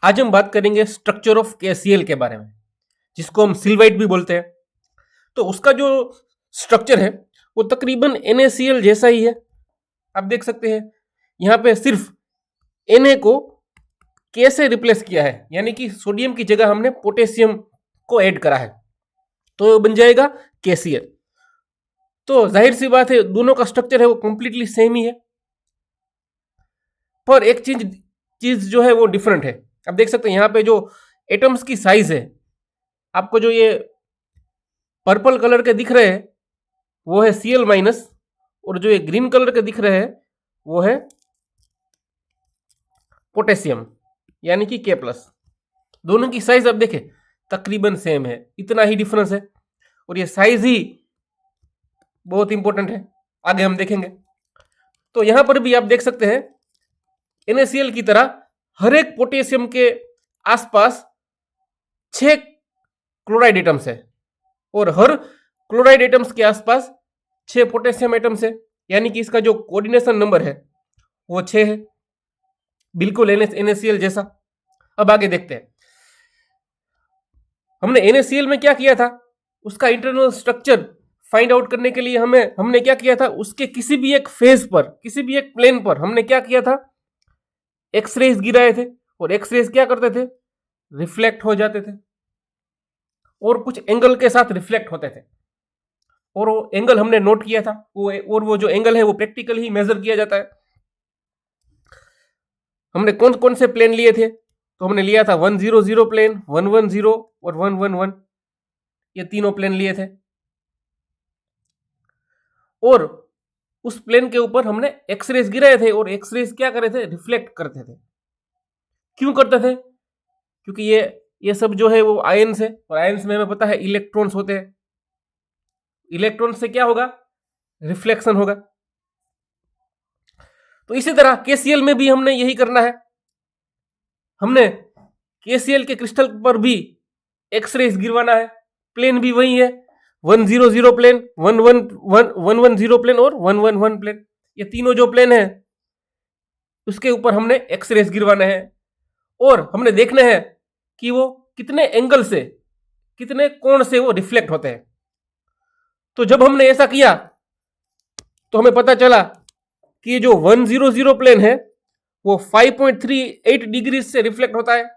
आज हम बात करेंगे स्ट्रक्चर ऑफ KCl के बारे में, जिसको हम सिल्वाइट भी बोलते हैं। तो उसका जो स्ट्रक्चर है वो तकरीबन NaCl जैसा ही है। आप देख सकते हैं यहाँ पे सिर्फ Na को K से रिप्लेस किया है, यानी कि सोडियम की जगह हमने पोटेशियम को ऐड करा है, तो बन जाएगा KCl। तो जाहिर सी बात है दोनों का स्ट्रक्चर है वो कंप्लीटली सेम ही है, पर एक चीज जो है वो डिफरेंट है। आप देख सकते हैं यहाँ पे जो एटम्स की साइज है, आपको जो ये पर्पल कलर के दिख रहे हैं वो है Cl माइनस, और जो ये ग्रीन कलर के दिख रहे हैं वो है पोटेशियम यानी कि K प्लस। दोनों की साइज आप देखें तकरीबन सेम है, इतना ही डिफरेंस है, और ये साइज ही बहुत इंपॉर्टेंट है, आगे हम देखेंगे। तो यहां पर भी आप देख सकते हैं NaCl की तरह हर एक पोटेशियम के आसपास 6 क्लोराइड एटम्स है, और हर क्लोराइड एटम्स के आसपास 6 पोटेशियम एटम्स है, यानी कि इसका जो कोऑर्डिनेशन नंबर है वो 6 है, बिल्कुल NaCl जैसा। अब आगे देखते हैं हमने NaCl में क्या किया था, उसका इंटरनल स्ट्रक्चर फाइंड आउट करने के लिए हमने क्या किया था, उसके किसी भी एक फेज पर, किसी भी एक प्लेन पर हमने क्या किया था, एक्सरेज गिराए थे, और एक्सरेज क्या करते थे, रिफ्लेक्ट हो जाते थे, और कुछ एंगल के साथ रिफ्लेक्ट होते थे, और वो एंगल हमने नोट किया था और वो जो एंगल है वो प्रैक्टिकली ही मेजर किया जाता है। हमने कौन कौन से प्लेन लिए थे, तो हमने लिया था 100 प्लेन, 110 और 111, ये तीनों प्लेन लिए थे, और उस प्लेन के ऊपर हमने एक्सरेज गिराए थे, और एक्सरेज क्या करे थे, रिफ्लेक्ट करते थे। क्यों करते थे, क्योंकि ये सब जो है वो आयन्स है, और आयन्स में हमें पता है इलेक्ट्रॉन्स होते हैं, इलेक्ट्रॉन से क्या होगा, रिफ्लेक्शन होगा। तो इसी तरह KCl में भी हमने यही करना है, हमने KCl के क्रिस्टल पर भी एक्सरेज गिरवाना है, प्लेन भी वही है, 100 प्लेन, 110 प्लेन और 111 प्लेन, ये तीनों जो प्लेन है उसके ऊपर हमने एक्सरेज गिरवाना है, और हमने देखना है कि वो कितने एंगल से, कितने कोण से वो रिफ्लेक्ट होते हैं। तो जब हमने ऐसा किया तो हमें पता चला कि ये जो 100 प्लेन है वो 5.38 डिग्री से रिफ्लेक्ट होता है,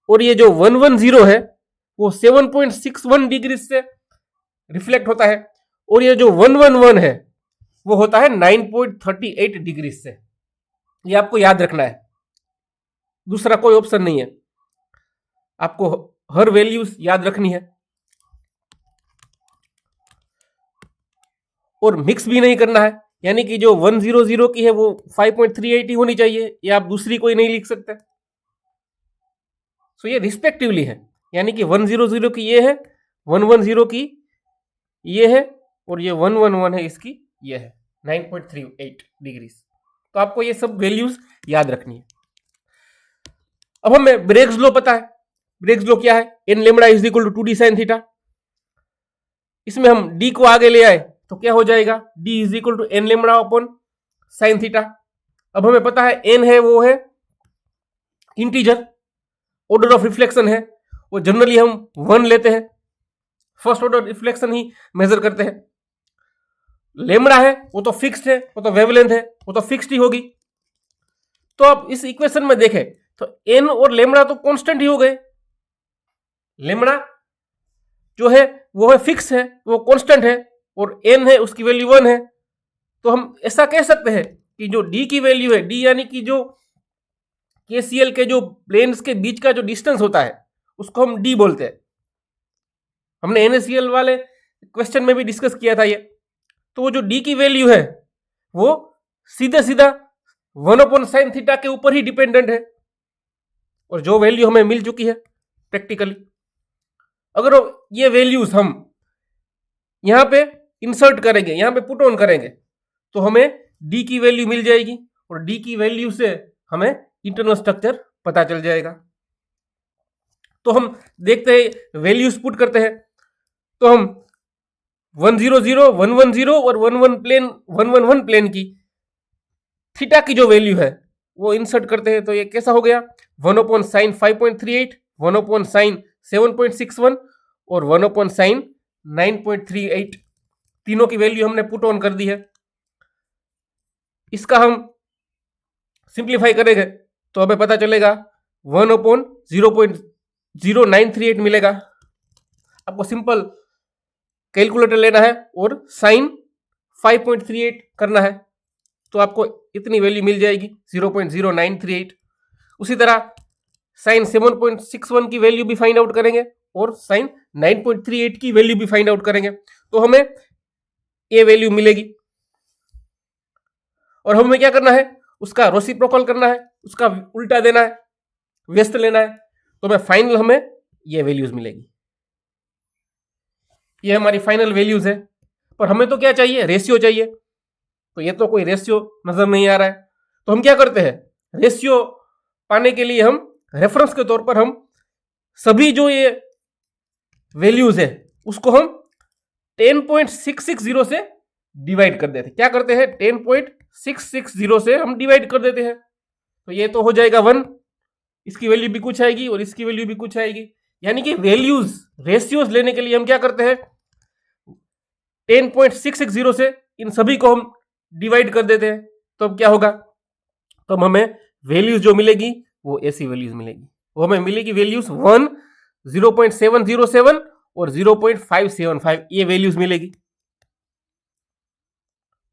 और ये जो 110 है वो 7.61 डिग्री से रिफ्लेक्ट होता है, और ये जो 111 है वो होता है 9.38 डिग्री से। ये आपको याद रखना है, दूसरा कोई ऑप्शन नहीं है, आपको हर वैल्यूज याद रखनी है, और मिक्स भी नहीं करना है, यानी कि जो 100 की है वो 5.38 ही होनी चाहिए, या आप दूसरी कोई नहीं लिख सकते। सो ये रिस्पेक्टिवली है, यानी कि 100 की ये है, 110 की ये है, और ये 111 है इसकी ये है 9.38 डिग्री। तो आपको ये सब वैल्यूज याद रखनी है। अब हमें ब्रेग्स लॉ पता है, ब्रेग्स लॉ क्या है, n lambda is equal to 2d sin theta. इसमें हम d को आगे ले आए तो क्या हो जाएगा, d is equal to n lambda upon sine theta. अब हमें पता है n है वो है इंटीजर, ऑर्डर ऑफ रिफ्लेक्शन है वो जनरली हम 1 लेते हैं, फर्स्ट ऑर्डर रिफ्लेक्शन ही मेजर करते हैं। लेमड़ा है वो तो फिक्स्ड है, वो तो वेवलेंथ है, वो तो फिक्स्ड ही होगी। तो आप इस इक्वेशन में देखें तो n और लेमड़ा तो कांस्टेंट ही हो गए, लेमड़ा जो है वो है फिक्स है, वो कांस्टेंट है, और n है उसकी वैल्यू 1 है। तो हम ऐसा कह सकते हैं कि जो d की वैल्यू है, d यानी कि जो KCl के जो प्लेन्स के बीच का जो डिस्टेंस होता है उसको हम d बोलते हैं। हमने NaCl वाले क्वेश्चन में भी डिस्कस किया था ये। तो वो जो d की वैल्यू है वो सीधा सीधा 1/sin थीटा के ऊपर ही डिपेंडेंट है, और जो वैल्यू हमें मिल चुकी है प्रैक्टिकली, अगर ये वैल्यूज हम यहां पे इंसर्ट करेंगे, यहां पे पुट ऑन करेंगे, तो हमें d की वैल्यू मिल जाएगी, और d की वैल्यू से हमें इंटरनल स्ट्रक्चर पता चल जाएगा। तो हम देखते हैं, वैल्यूज पुट करते हैं, तो हम 100, 110 और 111 प्लेन की थीटा की जो वैल्यू है वो इंसर्ट करते हैं तो ये कैसा हो गया 1/sin 5.38, 1/sin 7.61 और 1/sin 9.38, तीनों की वैल्यू हमने पुट ऑन कर दी है। इसका हम सिंप्लीफाई करेंगे तो हमें पता चलेगा 1/0.0938 मिलेगा। आपको सिंपल कैलकुलेटर लेना है और साइन 5.38 करना है तो आपको इतनी वैल्यू मिल जाएगी 0.0938। उसी तरह साइन 7.61 की वैल्यू भी फाइंड आउट करेंगे और साइन 9.38 की वैल्यू भी फाइंड आउट करेंगे तो हमें ये वैल्यू मिलेगी। और हमें क्या करना है, उसका रेसिप्रोकल करना है, उसका उल्टा देना है, व्यस्त लेना है, तो हमें फाइनल हमें ये वैल्यूज मिलेगी। ये हमारी फाइनल वैल्यूज है। पर हमें तो क्या चाहिए, रेशियो चाहिए। तो ये तो कोई रेशियो नजर नहीं आ रहा है, तो हम क्या करते हैं, रेशियो पाने के लिए हम रेफरेंस के तौर पर हम सभी जो ये वैल्यूज है उसको हम 10.660 से डिवाइड कर देते हैं। क्या करते हैं, 10.660 से हम डिवाइड कर देते हैं। तो ये तो हो जाएगा 1, इसकी वैल्यू भी कुछ आएगी और इसकी वैल्यू भी कुछ आएगी। यानी कि वैल्यूज रेशियोज लेने के लिए हम क्या करते हैं, 10.660 से इन सभी को हम डिवाइड कर देते हैं। तो अब क्या होगा, तो हमें वैल्यूज जो मिलेगी वो ऐसी वैल्यूज मिलेगी। वो हमें मिलेगी वैल्यूज 1, 0.707 और 0.575, ये वैल्यूज मिलेगी।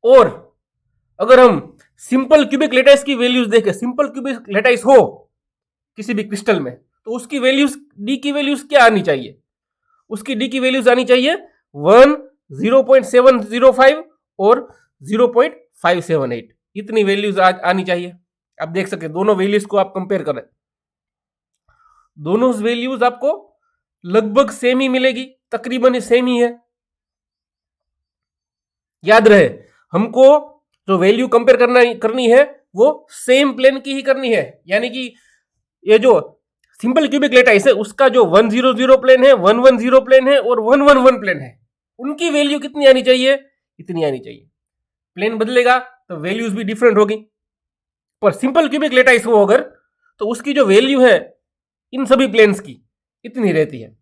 और अगर हम सिंपल क्यूबिक लेटाइस की वैल्यूज देखें, सिंपल क्यूबिक लेटाइस हो किसी भी क्रिस्टल में, तो उसकी वैल्यूज, डी की वैल्यूज क्या आनी चाहिए, उसकी डी की वैल्यूज आनी चाहिए 1, 0.705 और 0.578, इतनी वैल्यूज आनी चाहिए। आप देख सकते दोनों वैल्यूज को आप कंपेयर करें, दोनों वैल्यूज आपको लगभग सेम ही मिलेगी, तकरीबन सेम ही है। याद रहे, हमको जो वैल्यू कंपेयर करनी है वो सेम प्लेन की ही करनी है। यानी कि ये जो सिंपल क्यूबिक लेटाइस है उसका जो 100 प्लेन है, 110 प्लेन है और 111 प्लेन है, उनकी वैल्यू कितनी आनी चाहिए, इतनी आनी चाहिए। प्लेन बदलेगा तो वैल्यूज भी डिफरेंट होगी। पर सिंपल क्यूबिक लेटाइस हो अगर, तो उसकी जो वैल्यू है इन सभी प्लेन्स की इतनी रहती है।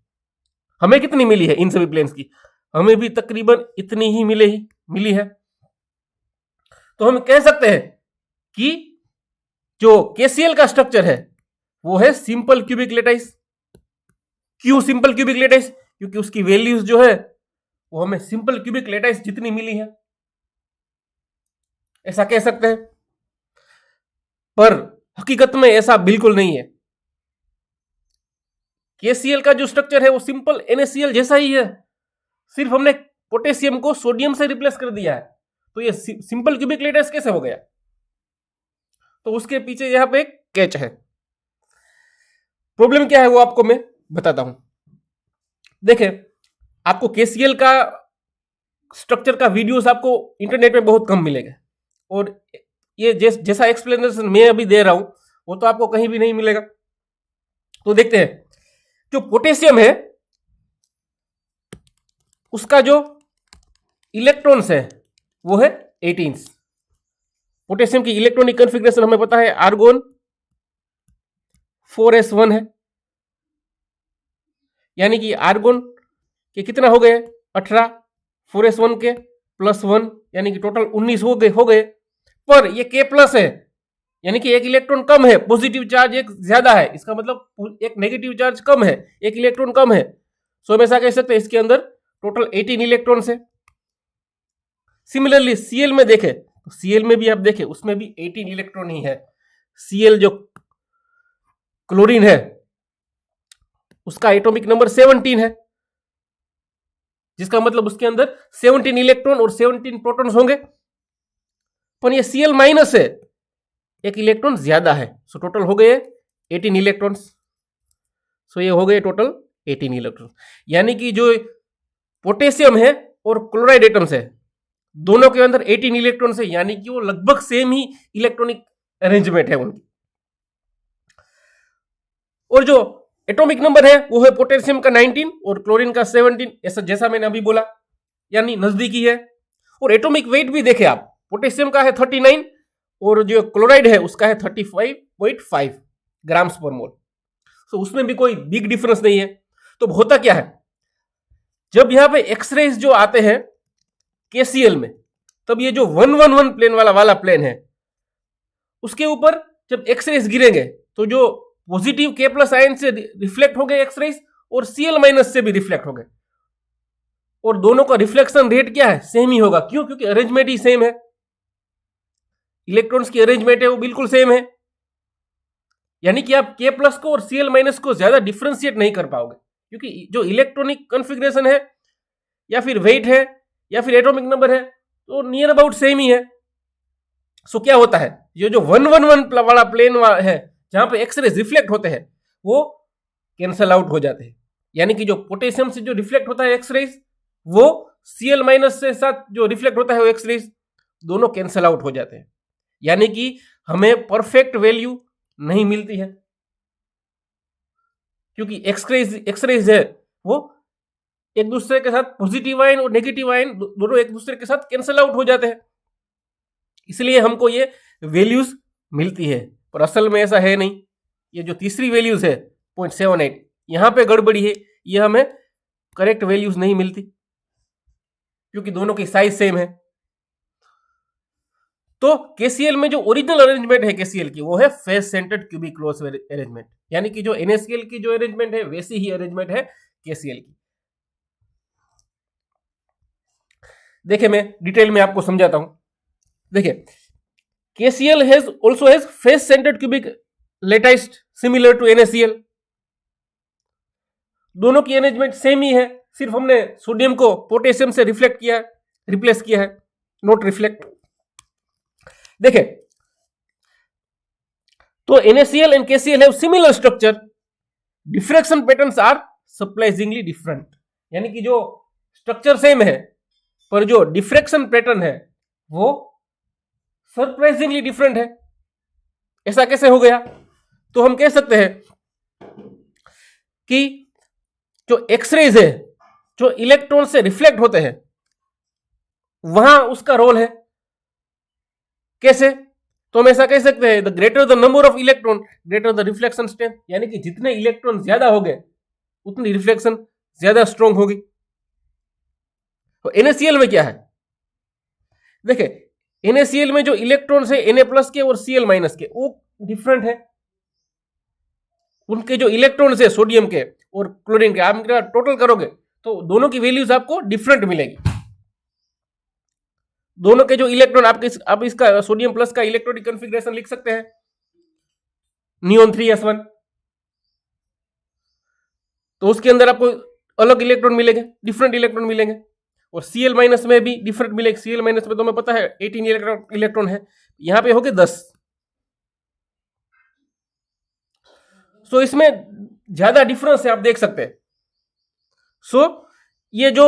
हमें कितनी मिली है इन सभी प्लेन्स की, हमें भी तकरीबन इतनी ही मिली है। तो हम कह सकते हैं कि जो केसीएल का स्ट्रक्चर है वो है सिंपल क्यूबिक लेटाइस। क्यों सिंपल क्यूबिक लेटाइस, क्योंकि उसकी वैल्यूज जो है वो हमें सिंपल क्यूबिक लेटाइस जितनी मिली है, ऐसा कह सकते हैं। पर हकीकत में ऐसा बिल्कुल नहीं है। केसीएल का जो स्ट्रक्चर है वो सिंपल NaCl जैसा ही है, सिर्फ हमने पोटेशियम को सोडियम से रिप्लेस कर दिया है। तो ये सिंपल क्यूबिक लेटाइस कैसे हो गया, तो उसके पीछे यहां पे एक कैच है। प्रॉब्लम क्या है वो आपको मैं बताता हूं। देखें, आपको केसीएल का स्ट्रक्चर का वीडियोस आपको इंटरनेट पे बहुत कम मिलेगा, और ये जैसा एक्सप्लेनेशन मैं अभी दे रहा हूं वो तो आपको कहीं भी नहीं मिलेगा। तो देखते हैं, जो पोटेशियम है उसका जो इलेक्ट्रॉन्स है वो है 18। पोटेशियम की इलेक्ट्रॉनिक कॉन्फ़िगरेशन हमें पता है, आर्गोन 4s1 है। यानी कि आर्गोन के कितना हो गए 18, 4s1 के +1 यानी कि टोटल 19 हो गए। पर ये K+ है, यानी कि एक इलेक्ट्रॉन कम है, पॉजिटिव चार्ज एक ज्यादा है, इसका मतलब एक नेगेटिव चार्ज कम है, एक इलेक्ट्रॉन कम है। सो हमेशा कह सकते हैं इसके अंदर टोटल 18 इलेक्ट्रॉन्स है। सिमिलरली Cl में देखें, तो Cl में भी आप देखें उसमें भी 18 इलेक्ट्रॉन ही है। Cl जो क्लोरीन है उसका एटॉमिक नंबर 17 है, जिसका मतलब उसके अंदर 17 इलेक्ट्रॉन और 17 प्रोटॉन्स होंगे। पर ये Cl- है, एक इलेक्ट्रॉन ज्यादा है। सो टोटल हो गए 18 इलेक्ट्रॉन्स। सो ये हो गए टोटल 18 इलेक्ट्रॉन। यानी कि जो पोटेशियम है और क्लोराइड एटम्स है दोनों के अंदर 18 इलेक्ट्रॉन्स है, यानी कि वो लगभग सेम ही इलेक्ट्रॉनिक अरेंजमेंट है उनकी। और जो एटॉमिक नंबर है वो है पोटेशियम का 19 और क्लोरीन का 17, ऐसा जैसा मैंने अभी बोला, यानी नजदीकी है। और एटॉमिक वेट भी देखे आप, पोटेशियम का है 39 और जो क्लोराइड है उसका है 35.5 ग्राम्स पर मोल। तो उसमें भी कोई बिग डिफरेंस नहीं है। तो होता क्या है, जब यहां पे एक्सरेज जो आते हैं केसीएल में, तब ये जो 111 प्लेन वाला प्लेन है उसके ऊपर जब एक्सरेज गिरेंगे तो जो पॉजिटिव के प्लस आयन से रिफ्लेक्ट हो गए एक्सरेज और सीएल माइनस से भी रिफ्लेक्ट हो गए, और दोनों का रिफ्लेक्शन रेट क्या है, सेम ही होगा। क्यों? क्योंकि अरेंजमेंट ही सेम है, इलेक्ट्रॉन्स की अरेंजमेंट है वो बिल्कुल सेम है। यानी कि आप के प्लस को और सीएल माइनस को ज्यादा डिफ्रेंशिएट नहीं कर पाओगे, क्योंकि जो इलेक्ट्रॉनिक कॉन्फ़िगरेशन है या फिर वेट है या फिर एटॉमिक नंबर है तो नियर अबाउट सेम ही है। सो क्या होता है, ये जो 111 वाला प्लेन है जहां पे एक्सरेज रिफ्लेक्ट होते हैं वो कैंसल आउट हो जाते हैं। यानी कि जो पोटेशियम से जो रिफ्लेक्ट होता है एक्सरेज, वो सीएल माइनस से साथ जो रिफ्लेक्ट होता है वो एक्सरेज, दोनों कैंसल आउट हो जाते हैं। यानी कि हमें परफेक्ट वैल्यू नहीं मिलती है, क्योंकि एक्सरेज है वो एक दूसरे के साथ पॉजिटिव आयन और नेगेटिव आयन दोनों एक दूसरे के साथ कैंसल आउट हो जाते हैं, इसलिए हमको ये वैल्यूज मिलती है। पर असल में ऐसा है नहीं। ये जो तीसरी वैल्यूज है 0.78, यहां पे गड़बड़ी है, ये हमें करेक्ट वैल्यूज नहीं मिलती क्योंकि दोनों की साइज सेम है। तो केसीएल में जो ओरिजिनल अरेंजमेंट है केसीएल की वो है face centred cubic close arrangement, यानी कि जो एनएससीएल की जो अरेंजमेंट है वैसी ही अरेंजमेंट है केसीएल की। देखिए मैं डिटेल में आपको समझाता हूं। देखिए KCl also has face centered cubic lattice similar to NaCl। दोनों की अरेंजमेंट सेम ही है, सिर्फ हमने सोडियम को पोटेशियम से रिफ्लेक्ट किया है, रिप्लेस किया है, नॉट रिफ्लेक्ट। देखिए तो NaCl and KCl have similar structure, diffraction patterns are surprisingly different। यानी कि जो स्ट्रक्चर सेम है पर जो डिफ्रैक्शन पैटर्न है वो सरप्राइजिंगली डिफरेंट है। ऐसा कैसे हो गया? तो हम कह सकते हैं कि जो एक्सरेज है जो इलेक्ट्रॉन से रिफ्लेक्ट होते हैं वहां उसका रोल है। कैसे? तो हम ऐसा कह सकते हैं, the greater the number of electron greater the reflection strength, यानी कि जितने इलेक्ट्रॉन ज्यादा हो गए उतनी रिफ्लेक्शन ज्यादा स्ट्रॉन्ग होगी। तो NaCl में क्या है? देखिए NaCl में जो इलेक्ट्रॉन्स है Na प्लस के और Cl माइनस के वो डिफरेंट है। उनके जो इलेक्ट्रॉन्स है सोडियम के और क्लोरीन के आप टोटल करोगे तो दोनों की वैल्यूज आपको डिफरेंट मिलेगी। दोनों के जो इलेक्ट्रॉन आप इसका सोडियम प्लस का इलेक्ट्रॉनिक कॉन्फ़िगरेशन लिख सकते हैं नियॉन 3s1, तो उसके अंदर आपको अलग इलेक्ट्रॉन मिलेंगे, डिफरेंट इलेक्ट्रॉन मिलेंगे। और Cl माइनस में भी डिफरेंट मिलेगा। Cl माइनस में तो हमें पता है 18 इलेक्ट्रॉन है, यहां पे हो गए 10। सो इसमें ज्यादा डिफरेंस है, आप देख सकते हैं। सो ये जो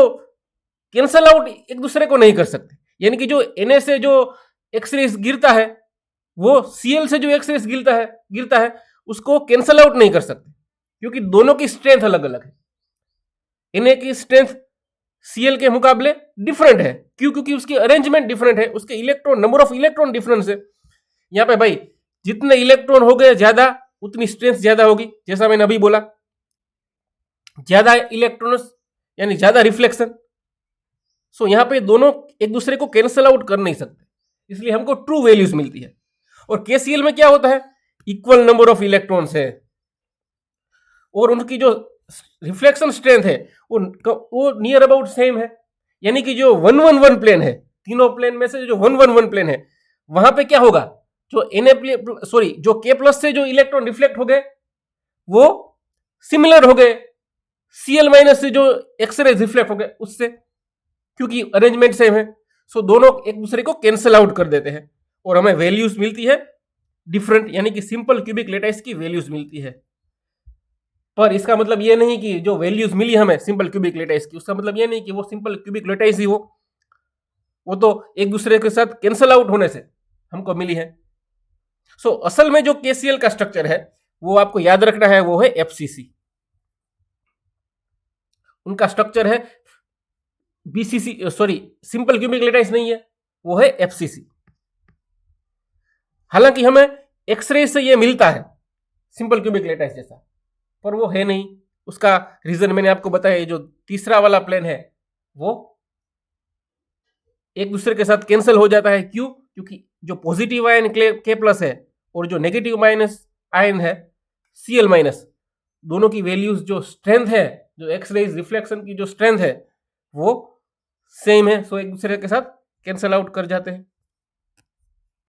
कैंसल आउट एक दूसरे को नहीं कर सकते, यानी कि जो Na से जो एक्सरेज गिरता है वो Cl से जो एक्सरेज गिरता है उसको कैंसल आउट नहीं कर सकते, क्योंकि दोनों की स्ट्रेंथ अलग अलग है। Na की स्ट्रेंथ Cl के मुकाबले डिफरेंट है। क्यों? क्योंकि उसकी अरेंजमेंट डिफरेंट है, उसके electron number of electron difference है। यहां पे भाई जितने इलेक्ट्रॉन हो गए ज्यादा उतनी स्ट्रेंथ ज्यादा होगी, जैसा मैंने अभी बोला, ज्यादा इलेक्ट्रॉन्स यानी ज्यादा रिफ्लेक्शन। सो यहां पे दोनों एक दूसरे को कैंसल आउट कर नहीं सकते, इसलिए हमको ट्रू वैल्यूज मिलती है। और KCl में क्या होता है, इक्वल नंबर ऑफ इलेक्ट्रॉन्स है और उनकी जो रिफ्लेक्शन स्ट्रेंथ है वो नियर अबाउट सेम है। यानी कि जो 111 प्लेन है, तीनों प्लेन में से जो 111 प्लेन है वहां पे क्या होगा, जो K प्लस से जो इलेक्ट्रॉन रिफ्लेक्ट हो गए वो सिमिलर हो गए Cl माइनस से जो एक्सरेज रिफ्लेक्ट हो गए उससे, क्योंकि अरेंजमेंट सेम है। सो दोनों एक दूसरे को कैंसल आउट कर देते हैं और हमें वैल्यूज मिलती है डिफरेंट, यानी कि सिंपल क्यूबिक लेटाइस की वैल्यूज मिलती है। पर इसका मतलब ये नहीं कि जो वैल्यूज मिली हमें सिंपल क्यूबिक लेटाइस की, उसका मतलब ये नहीं कि वो सिंपल क्यूबिक लेटाइस ही हो, वो तो एक दूसरे के साथ कैंसल आउट होने से हमको मिली है। सो असल में जो KCl का स्ट्रक्चर है वो आपको याद रखना है, वो है FCC। उनका स्ट्रक्चर है BCC, sorry simple cubic lattice नहीं है, वो है FCC। हालांकि हमें एक्सरे से ये मिलता है सिंपल क्यूबिक लैटिस जैसा, पर वो है नहीं। उसका रीजन मैंने आपको बताया, जो तीसरा वाला प्लेन है वो एक दूसरे के साथ कैंसिल हो जाता है। क्यों? क्योंकि जो पॉजिटिव आयन के प्लस है और जो नेगेटिव माइनस आयन है Cl माइनस, दोनों की वैल्यूज जो स्ट्रेंथ है, जो एक्सरेज रिफ्लेक्शन की जो स्ट्रेंथ है वो सेम है, सो एक दूसरे के साथ कैंसिल आउट कर जाते हैं।